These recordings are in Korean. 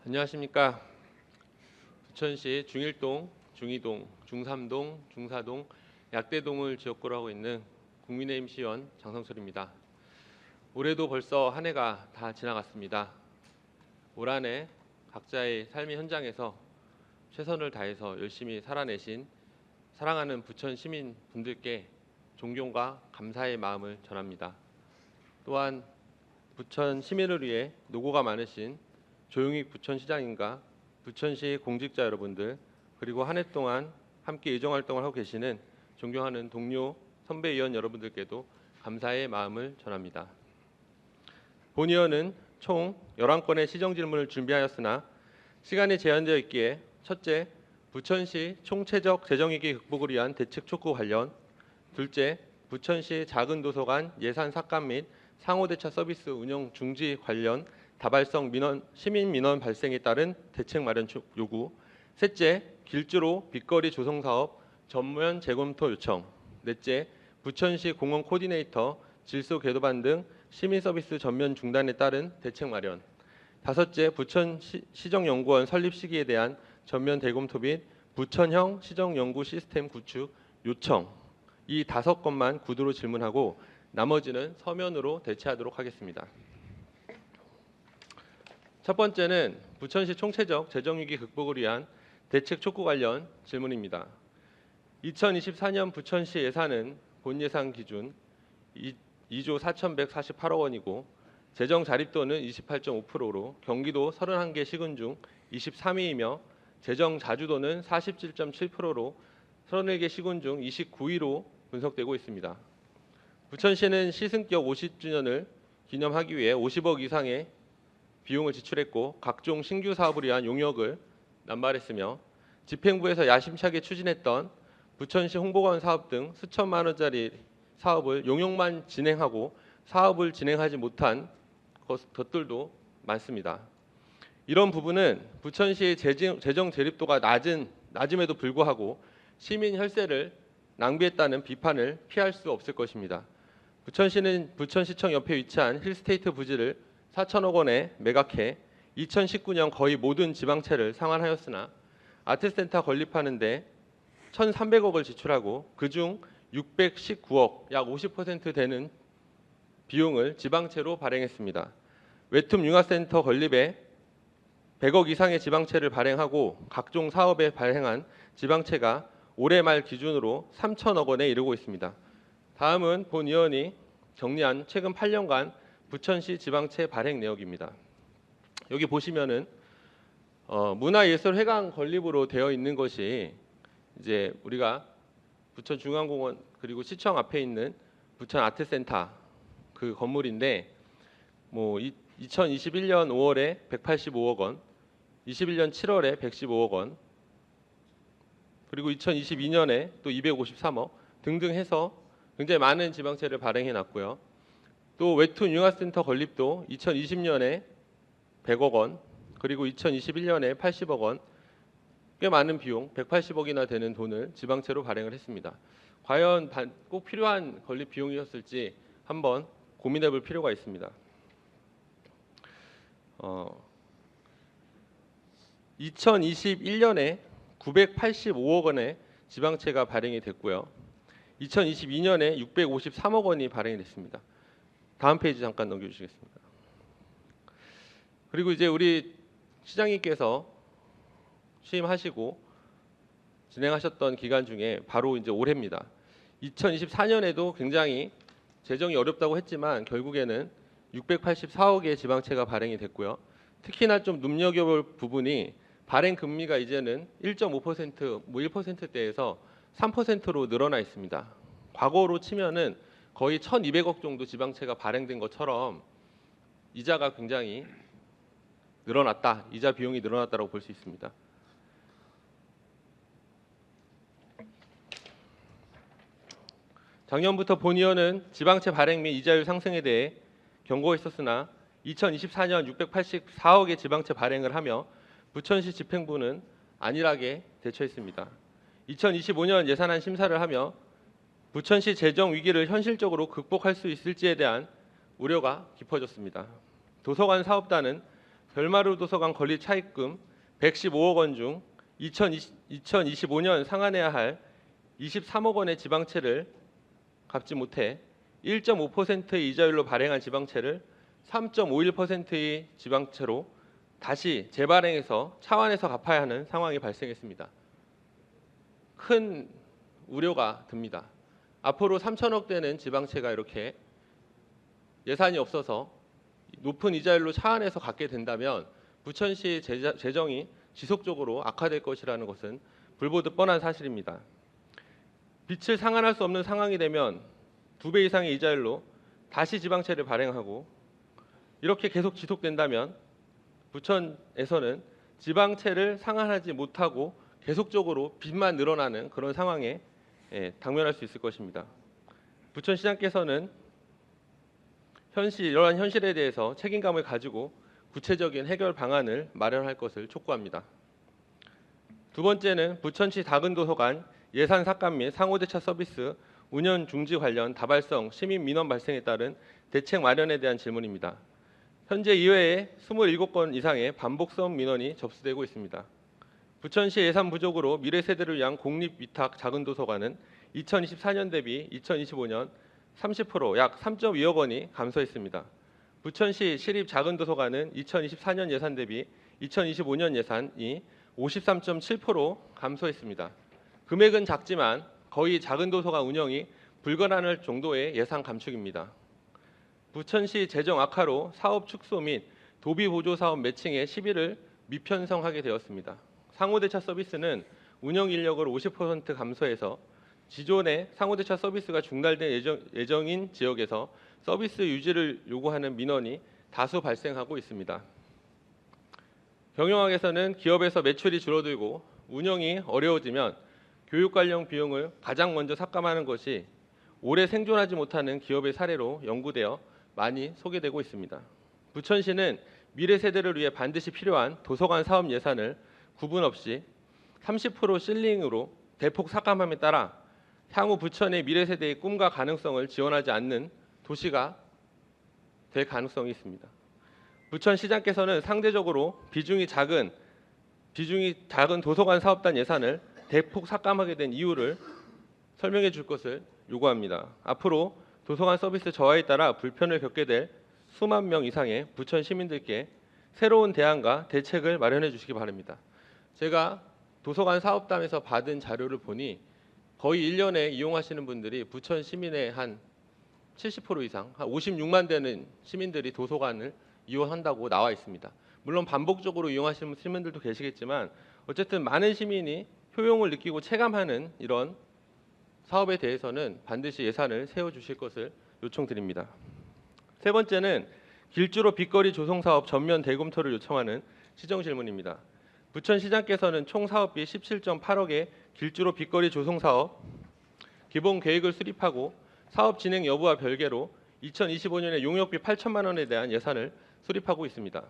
안녕하십니까. 부천시 중일동, 중이동, 중삼동, 중사동, 약대동을 지역구로 하고 있는 국민의힘 시의원 장성철입니다. 올해도 벌써 한 해가 다 지나갔습니다. 올 한 해 각자의 삶의 현장에서 최선을 다해서 열심히 살아내신 사랑하는 부천 시민 분들께 존경과 감사의 마음을 전합니다. 또한 부천 시민을 위해 노고가 많으신 조용익 부천시장님과 부천시 공직자 여러분들, 그리고 한 해 동안 함께 의정활동을 하고 계시는 존경하는 동료 선배 의원 여러분들께도 감사의 마음을 전합니다. 본 의원은 총 11건의 시정질문을 준비하였으나 시간이 제한되어 있기에 첫째, 부천시 총체적 재정위기 극복을 위한 대책 촉구 관련, 둘째, 부천시 작은 도서관 예산 삭감 및 상호대차 서비스 운영 중지 관련 다발성 시민 민원 발생에 따른 대책 마련 요구, 셋째, 길주로 빗거리 조성 사업 전면 재검토 요청, 넷째, 부천시 공원 코디네이터 질소 궤도반 등 시민 서비스 전면 중단에 따른 대책 마련, 다섯째, 부천 시정연구원 설립 시기에 대한 전면 대검토 및 부천형 시정연구 시스템 구축 요청, 이 5건만 구두로 질문하고 나머지는 서면으로 대체하도록 하겠습니다. 첫 번째는 부천시 총체적 재정위기 극복을 위한 대책 촉구 관련 질문입니다. 2024년 부천시 예산은 본 예산 기준 2조 4,148억 원이고 재정 자립도는 28.5%로 경기도 31개 시군 중 23위이며 재정 자주도는 47.7%로 31개 시군 중 29위로 분석되고 있습니다. 부천시는 시승격 50주년을 기념하기 위해 50억 이상의 비용을 지출했고 각종 신규 사업을 위한 용역을 남발했으며 집행부에서 야심차게 추진했던 부천시 홍보관 사업 등 수천만 원짜리 사업을 용역만 진행하고 사업을 진행하지 못한 것들도 많습니다. 이런 부분은 부천시의 재정 제립도가 낮음에도 불구하고 시민 혈세를 낭비했다는 비판을 피할 수 없을 것입니다. 부천시는 부천시청 옆에 위치한 힐스테이트 부지를 4천억 원에 매각해 2019년 거의 모든 지방채를 상환하였으나 아트센터 건립하는데 1,300억을 지출하고 그중 619억, 약 50% 되는 비용을 지방채로 발행했습니다. 외툼 융합센터 건립에 100억 이상의 지방채를 발행하고 각종 사업에 발행한 지방채가 올해 말 기준으로 3천억 원에 이르고 있습니다. 다음은 본 의원이 정리한 최근 8년간 부천시 지방채 발행 내역입니다. 여기 보시면은 문화예술회관 건립으로 되어 있는 것이 이제 우리가 부천중앙공원 그리고 시청 앞에 있는 부천 아트센터 그 건물인데 2021년 5월에 185억 원, 21년 7월에 115억 원, 그리고 2022년에 또 253억 등등 해서 굉장히 많은 지방채를 발행해 놨고요. 또 외투 융합센터 건립도 2020년에 100억 원, 그리고 2021년에 80억 원, 꽤 많은 비용, 180억이나 되는 돈을 지방채로 발행을 했습니다. 과연 꼭 필요한 건립 비용이었을지 한번 고민해 볼 필요가 있습니다. 2021년에 985억 원의 지방채가 발행이 됐고요. 2022년에 653억 원이 발행이 됐습니다. 다음 페이지 잠깐 넘겨주시겠습니다. 그리고 이제 우리 시장님께서 취임하시고 진행하셨던 기간 중에 바로 이제 올해입니다. 2024년에도 굉장히 재정이 어렵다고 했지만 결국에는 684억의 지방채가 발행이 됐고요. 특히나 좀 눈여겨볼 부분이 발행 금리가 이제는 1.5%, 1%대에서 3%로 늘어나 있습니다. 과거로 치면은 거의 1,200억 정도 지방채가 발행된 것처럼 이자가 굉장히 늘어났다, 이자 비용이 늘어났다고 볼 수 있습니다. 작년부터 본 의원은 지방채 발행 및 이자율 상승에 대해 경고했었으나 2024년 684억의 지방채 발행을 하며 부천시 집행부는 안일하게 대처했습니다. 2025년 예산안 심사를 하며 부천시 재정 위기를 현실적으로 극복할 수 있을지에 대한 우려가 깊어졌습니다. 도서관 사업단은 별마루 도서관 건립 차입금 115억 원 중 2025년 상환해야 할 23억 원의 지방채를 갚지 못해 1.5%의 이자율로 발행한 지방채를 3.51%의 지방채로 다시 재발행해서 차환해서 갚아야 하는 상황이 발생했습니다. 큰 우려가 듭니다. 앞으로 3천억 되는 지방채가 이렇게 예산이 없어서 높은 이자율로 차환해서 갚게 된다면 부천시의 재정이 지속적으로 악화될 것이라는 것은 불보듯 뻔한 사실입니다. 빚을 상환할 수 없는 상황이 되면 2배 이상의 이자율로 다시 지방채를 발행하고 이렇게 계속 지속된다면 부천에서는 지방채를 상환하지 못하고 계속적으로 빚만 늘어나는 그런 상황에 당면할 수 있을 것입니다. 부천시장께서는 이러한 현실에 대해서 책임감을 가지고 구체적인 해결 방안을 마련할 것을 촉구합니다. 두 번째는 부천시 다근도서관 예산 삭감 및 상호대차 서비스 운영 중지 관련 다발성 시민 민원 발생에 따른 대책 마련에 대한 질문입니다. 현재 이외에 27건 이상의 반복성 민원이 접수되고 있습니다. 부천시 예산 부족으로 미래 세대를 위한 공립위탁 작은도서관은 2024년 대비 2025년 30% 약 3.2억 원이 감소했습니다. 부천시 시립 작은도서관은 2024년 예산 대비 2025년 예산이 53.7% 감소했습니다. 금액은 작지만 거의 작은도서관 운영이 불가능할 정도의 예산 감축입니다. 부천시 재정 악화로 사업 축소 및 도비 보조 사업 매칭의 시비를 미편성하게 되었습니다. 상호대차 서비스는 운영 인력을 50% 감소해서 기존의 상호대차 서비스가 중단될 예정인 지역에서 서비스 유지를 요구하는 민원이 다수 발생하고 있습니다. 경영학에서는 기업에서 매출이 줄어들고 운영이 어려워지면 교육 관련 비용을 가장 먼저 삭감하는 것이 오래 생존하지 못하는 기업의 사례로 연구되어 많이 소개되고 있습니다. 부천시는 미래 세대를 위해 반드시 필요한 도서관 사업 예산을 구분 없이 30% 실링으로 대폭 삭감함에 따라 향후 부천의 미래 세대의 꿈과 가능성을 지원하지 않는 도시가 될 가능성이 있습니다. 부천시장께서는 상대적으로 비중이 작은 도서관 사업단 예산을 대폭 삭감하게 된 이유를 설명해 줄 것을 요구합니다. 앞으로 도서관 서비스 저하에 따라 불편을 겪게 될 수만 명 이상의 부천 시민들께 새로운 대안과 대책을 마련해 주시기 바랍니다. 제가 도서관 사업단에서 받은 자료를 보니 거의 1년에 이용하시는 분들이 부천 시민의 한 70% 이상, 한 56만 되는 시민들이 도서관을 이용한다고 나와 있습니다. 물론 반복적으로 이용하시는 시민들도 계시겠지만 어쨌든 많은 시민이 효용을 느끼고 체감하는 이런 사업에 대해서는 반드시 예산을 세워주실 것을 요청드립니다. 세 번째는 길주로 빗거리 조성 사업 전면 대검토를 요청하는 시정 질문입니다. 부천시장께서는 총 사업비 17.8억의 길주로 빗거리 조성 사업 기본 계획을 수립하고 사업 진행 여부와 별개로 2025년에 용역비 8천만 원에 대한 예산을 수립하고 있습니다.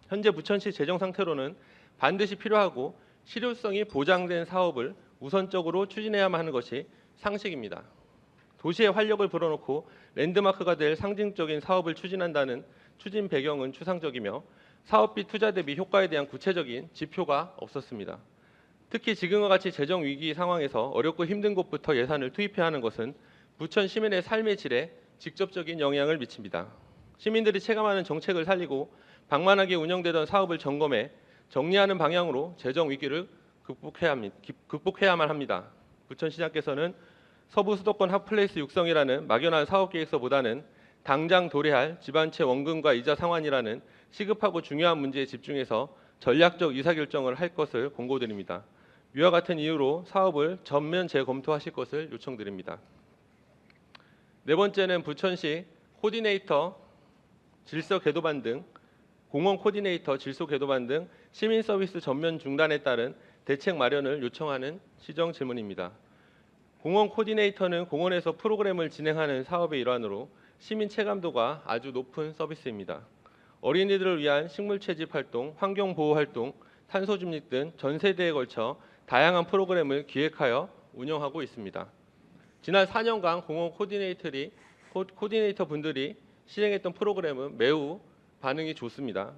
현재 부천시 재정 상태로는 반드시 필요하고 실효성이 보장된 사업을 우선적으로 추진해야만 하는 것이 상식입니다. 도시의 활력을 불어넣고 랜드마크가 될 상징적인 사업을 추진한다는 추진 배경은 추상적이며 사업비 투자 대비 효과에 대한 구체적인 지표가 없었습니다. 특히 지금과 같이 재정 위기 상황에서 어렵고 힘든 곳부터 예산을 투입해야 하는 것은 부천 시민의 삶의 질에 직접적인 영향을 미칩니다. 시민들이 체감하는 정책을 살리고 방만하게 운영되던 사업을 점검해 정리하는 방향으로 재정 위기를 극복해야만 합니다. 부천시장께서는 서부 수도권 핫플레이스 육성이라는 막연한 사업계획서보다는 당장 도래할 집안채 원금과 이자 상환이라는 시급하고 중요한 문제에 집중해서 전략적 의사결정을 할 것을 권고드립니다. 위와 같은 이유로 사업을 전면 재검토하실 것을 요청드립니다. 네 번째는 부천시 코디네이터 질서 궤도반 등 공원 코디네이터 질서 궤도반 등 시민 서비스 전면 중단에 따른 대책 마련을 요청하는 시정 질문입니다. 공원 코디네이터는 공원에서 프로그램을 진행하는 사업의 일환으로 시민 체감도가 아주 높은 서비스입니다. 어린이들을 위한 식물 채집 활동, 환경 보호 활동, 탄소 중립 등 전 세대에 걸쳐 다양한 프로그램을 기획하여 운영하고 있습니다. 지난 4년간 공원 코디네이터 분들이 실행했던 프로그램은 매우 반응이 좋습니다.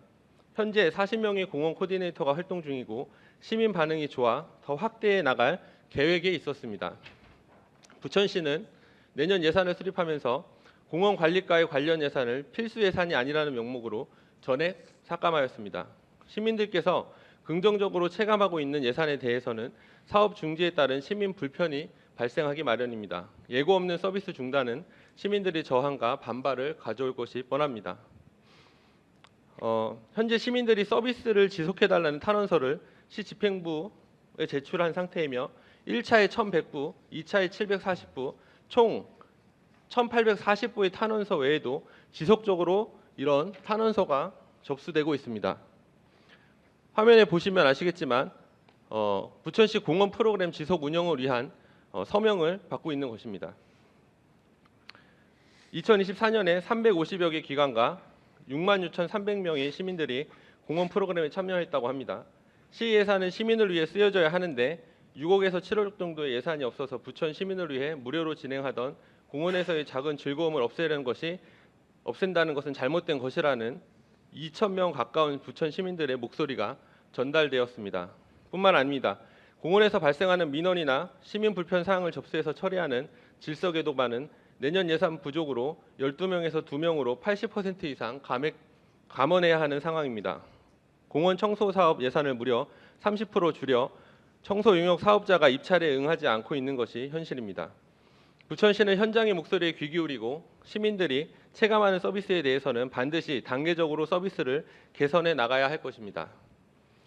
현재 40명의 공원 코디네이터가 활동 중이고 시민 반응이 좋아 더 확대해 나갈 계획에 있었습니다. 부천시는 내년 예산을 수립하면서 공원 관리과의 관련 예산을 필수 예산이 아니라는 명목으로 전액 삭감하였습니다. 시민들께서 긍정적으로 체감하고 있는 예산에 대해서는 사업 중지에 따른 시민 불편이 발생하기 마련입니다. 예고 없는 서비스 중단은 시민들의 저항과 반발을 가져올 것이 뻔합니다. 현재 시민들이 서비스를 지속해달라는 탄원서를 시 집행부에 제출한 상태이며 1차에 1,100부, 2차에 740부, 총 1,840부의 탄원서 외에도 지속적으로 이런 탄원서가 접수되고 있습니다. 화면에 보시면 아시겠지만 부천시 공원 프로그램 지속 운영을 위한 서명을 받고 있는 것입니다. 2024년에 350여 개 기관과 66,300명의 시민들이 공원 프로그램에 참여했다고 합니다. 시 예산은 시민을 위해 쓰여져야 하는데 6억에서 7억 정도의 예산이 없어서 부천 시민을 위해 무료로 진행하던 공원에서의 작은 즐거움을 없앤다는 것은 잘못된 것이라는 2,000명 가까운 부천 시민들의 목소리가 전달되었습니다. 뿐만 아닙니다. 공원에서 발생하는 민원이나 시민 불편 사항을 접수해서 처리하는 질서개도반은 내년 예산 부족으로 12명에서 2명으로 80% 이상 감원해야 하는 상황입니다. 공원 청소 사업 예산을 무려 30% 줄여 청소 용역 사업자가 입찰에 응하지 않고 있는 것이 현실입니다. 부천시는 현장의 목소리에 귀 기울이고 시민들이 체감하는 서비스에 대해서는 반드시 단계적으로 서비스를 개선해 나가야 할 것입니다.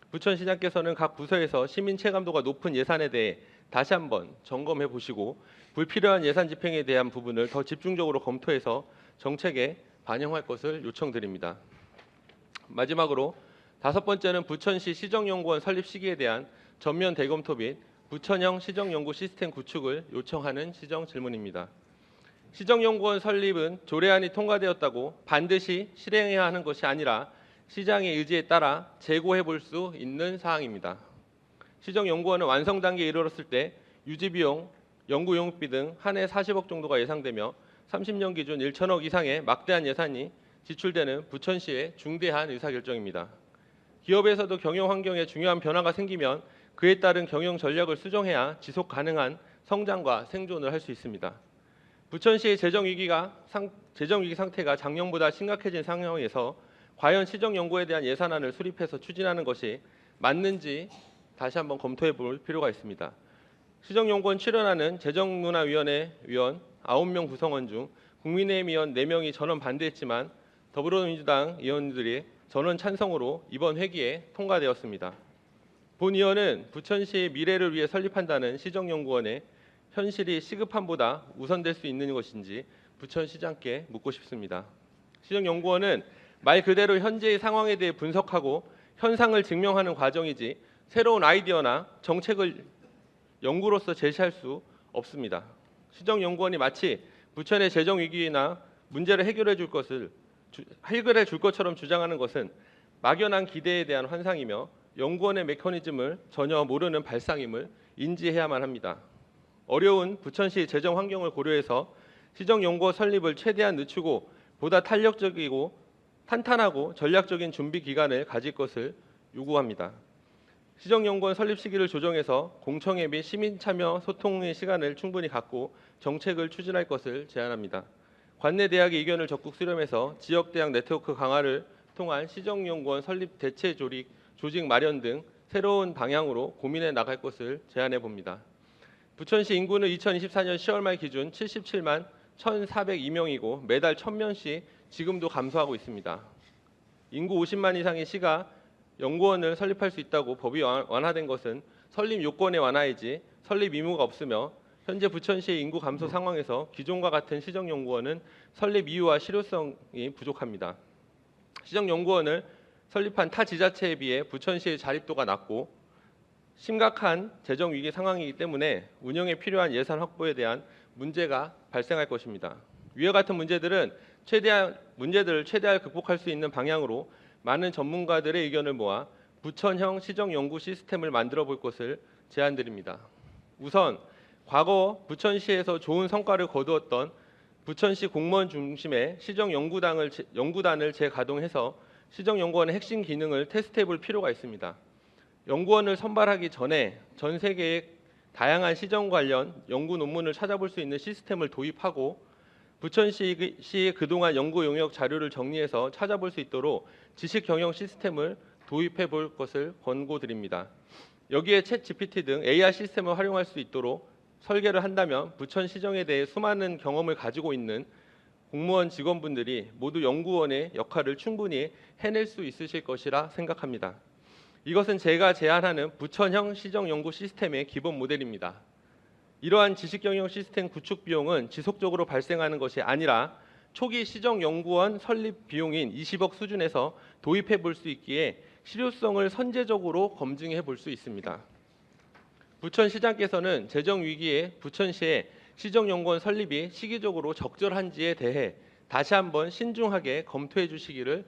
부천시장께서는 각 부서에서 시민 체감도가 높은 예산에 대해 다시 한번 점검해 보시고 불필요한 예산 집행에 대한 부분을 더 집중적으로 검토해서 정책에 반영할 것을 요청드립니다. 마지막으로 5번째는 부천시 시정연구원 설립 시기에 대한 전면 대검토 및 부천형 시정연구 시스템 구축을 요청하는 시정 질문입니다. 시정연구원 설립은 조례안이 통과되었다고 반드시 실행해야 하는 것이 아니라 시장의 의지에 따라 재고해 볼 수 있는 사항입니다. 시정연구원은 완성 단계에 이르렀을 때 유지비용, 연구용역비 등 한 해 40억 정도가 예상되며 30년 기준 1천억 이상의 막대한 예산이 지출되는 부천시의 중대한 의사결정입니다. 기업에서도 경영 환경에 중요한 변화가 생기면 그에 따른 경영 전략을 수정해야 지속 가능한 성장과 생존을 할 수 있습니다. 부천시의 재정 위기 상태가 작년보다 심각해진 상황에서 과연 시정연구에 대한 예산안을 수립해서 추진하는 것이 맞는지 다시 한번 검토해 볼 필요가 있습니다. 시정연구원 출연하는 재정문화위원회 위원 9명 구성원 중 국민의힘 의원 4명이 전원 반대했지만 더불어민주당 의원들이 전원 찬성으로 이번 회기에 통과되었습니다. 본 의원은 부천시의 미래를 위해 설립한다는 시정연구원의 현실이 시급함보다 우선될 수 있는 것인지 부천시장께 묻고 싶습니다. 시정연구원은 말 그대로 현재의 상황에 대해 분석하고 현상을 증명하는 과정이지 새로운 아이디어나 정책을 연구로서 제시할 수 없습니다. 시정연구원이 마치 부천의 재정 위기나 문제를 해결해 줄 것처럼 주장하는 것은 막연한 기대에 대한 환상이며 연구원의 메커니즘을 전혀 모르는 발상임을 인지해야만 합니다. 어려운 부천시 재정 환경을 고려해서 시정연구원 설립을 최대한 늦추고 보다 탄력적이고 탄탄하고 전략적인 준비 기간을 가질 것을 요구합니다. 시정연구원 설립 시기를 조정해서 공청회 및 시민 참여 소통의 시간을 충분히 갖고 정책을 추진할 것을 제안합니다. 관내 대학의 의견을 적극 수렴해서 지역 대학 네트워크 강화를 통한 시정연구원 설립 대체 조직 마련 등 새로운 방향으로 고민해 나갈 것을 제안해 봅니다. 부천시 인구는 2024년 10월 말 기준 77만 1,402명이고 매달 1,000명씩 지금도 감소하고 있습니다. 인구 50만 이상의 시가 연구원을 설립할 수 있다고 법이 완화된 것은 설립 요건의 완화이지 설립 의무가 없으며 현재 부천시의 인구 감소 상황에서 기존과 같은 시정연구원은 설립 이유와 실효성이 부족합니다. 시정연구원을 설립한 타 지자체에 비해 부천시의 자립도가 낮고 심각한 재정 위기 상황이기 때문에 운영에 필요한 예산 확보에 대한 문제가 발생할 것입니다. 위와 같은 문제들을 최대한 극복할 수 있는 방향으로 많은 전문가들의 의견을 모아 부천형 시정연구 시스템을 만들어 볼 것을 제안드립니다. 우선 과거 부천시에서 좋은 성과를 거두었던 부천시 공무원 중심의 시정연구단을 재가동해서 시정연구원의 핵심 기능을 테스트해 볼 필요가 있습니다. 연구원을 선발하기 전에 전 세계의 다양한 시정 관련 연구 논문을 찾아볼 수 있는 시스템을 도입하고 부천시의 그동안 연구 용역 자료를 정리해서 찾아볼 수 있도록 지식 경영 시스템을 도입해 볼 것을 권고드립니다. 여기에 챗 GPT 등 AI 시스템을 활용할 수 있도록 설계를 한다면 부천 시정에 대해 수많은 경험을 가지고 있는 공무원 직원분들이 모두 연구원의 역할을 충분히 해낼 수 있으실 것이라 생각합니다. 이것은 제가 제안하는 부천형 시정연구 시스템의 기본 모델입니다. 이러한 지식경영 시스템 구축 비용은 지속적으로 발생하는 것이 아니라 초기 시정연구원 설립 비용인 20억 수준에서 도입해 볼 수 있기에 실효성을 선제적으로 검증해 볼 수 있습니다. 부천시장께서는 재정 위기에 부천시의 시정연구원 설립이 시기적으로 적절한지에 대해 다시 한번 신중하게 검토해 주시기를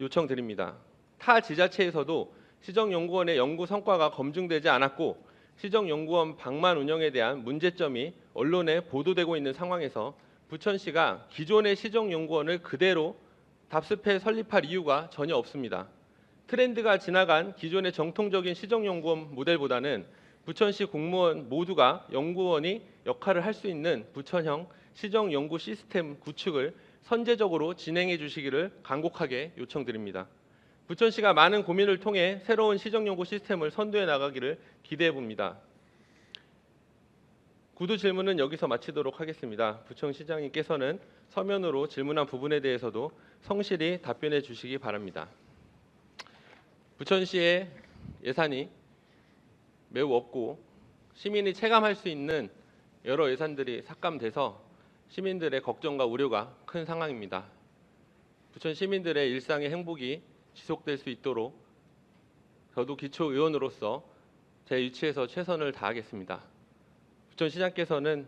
요청드립니다. 타 지자체에서도 시정연구원의 연구 성과가 검증되지 않았고 시정연구원 방만 운영에 대한 문제점이 언론에 보도되고 있는 상황에서 부천시가 기존의 시정연구원을 그대로 답습해 설립할 이유가 전혀 없습니다. 트렌드가 지나간 기존의 정통적인 시정연구원 모델보다는 부천시 공무원 모두가 연구원이 역할을 할 수 있는 부천형 시정연구 시스템 구축을 선제적으로 진행해 주시기를 간곡하게 요청드립니다. 부천시가 많은 고민을 통해 새로운 시정연구 시스템을 선도해 나가기를 기대해 봅니다. 구두 질문은 여기서 마치도록 하겠습니다. 부천시장님께서는 서면으로 질문한 부분에 대해서도 성실히 답변해 주시기 바랍니다. 부천시의 예산이 매우 없고 시민이 체감할 수 있는 여러 예산들이 삭감돼서 시민들의 걱정과 우려가 큰 상황입니다. 부천 시민들의 일상의 행복이 지속될 수 있도록 저도 기초의원으로서 제 위치에서 최선을 다하겠습니다. 부천시장께서는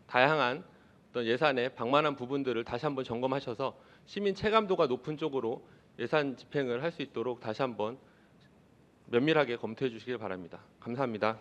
다양한 어떤 예산의 방만한 부분들을 다시 한번 점검하셔서 시민 체감도가 높은 쪽으로 예산 집행을 할 수 있도록 다시 한번 면밀하게 검토해 주시길 바랍니다. 감사합니다.